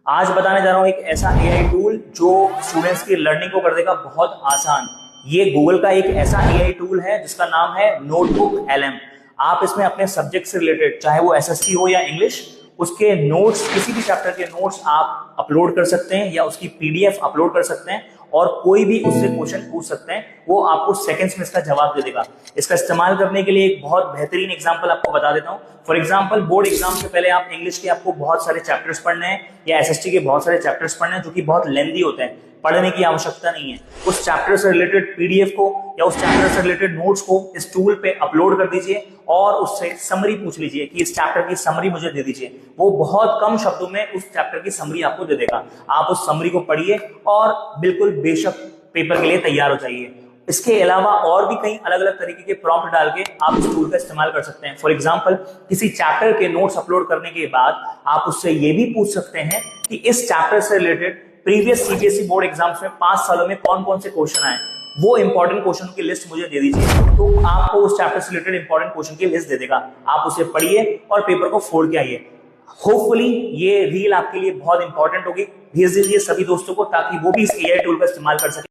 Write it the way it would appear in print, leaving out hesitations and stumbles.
आज बताने जा रहा हूं एक ऐसा एआई टूल जो स्टूडेंट्स की लर्निंग को कर देगा बहुत आसान। ये गूगल का एक ऐसा एआई टूल है जिसका नाम है नोटबुक एलएम। आप इसमें अपने सब्जेक्ट से रिलेटेड, चाहे वो एसएसटी हो या इंग्लिश, उसके नोट्स, किसी भी चैप्टर के नोट्स आप अपलोड कर सकते हैं या उसकी पीडीएफ अपलोड कर सकते हैं और कोई भी उससे क्वेश्चन पूछ सकते हैं, वो आपको सेकंड्स में इसका जवाब दे देगा। इसका इस्तेमाल करने के लिए एक बहुत बेहतरीन एग्जांपल आपको बता देता हूं। फॉर एग्जांपल, बोर्ड एग्जाम से पहले आप इंग्लिश के आपको बहुत सारे चैप्टर्स पढ़ने हैं या एसएसटी के बहुत सारे चैप्टर्स पढ़ने हैं जो कि बहुत लेंदी होते हैं, पढ़ने की आवश्यकता नहीं है। उस चैप्टर से रिलेटेड पीडीएफ को या उस चैप्टर से रिलेटेड नोट्स को इस टूल पे अपलोड कर दीजिए और उससे समरी पूछ लीजिए कि इस चैप्टर की समरी मुझे दे दीजिए। वो बहुत कम शब्दों में उस चैप्टर की समरी आपको दे देगा। आप उस समरी को पढ़िए और बिल्कुल बेशक पेपर के लिए तैयार हो जाइए। इसके अलावा और भी कई अलग अलग तरीके के प्रॉम्प्ट डाल के आप इस टूल का इस्तेमाल कर सकते हैं। फॉर एग्जांपल, किसी चैप्टर के नोट्स अपलोड करने के बाद आप उससे ये भी पूछ सकते हैं कि इस चैप्टर से related previous CBSE board exams में 5 सालों में कौन कौन से क्वेश्चन आए, वो इंपॉर्टेंट क्वेश्चन की लिस्ट मुझे दे दीजिए। तो आपको उस चैप्टर से रिलेटेड इंपॉर्टेंट क्वेश्चन की लिस्ट दे देगा। आप उसे पढ़िए और पेपर को फोड़ के आइए। होपफुली ये रील आपके लिए बहुत इंपॉर्टेंट होगी। भेज दीजिए सभी दोस्तों को ताकि वो भी इस एआई टूल का इस्तेमाल कर सके।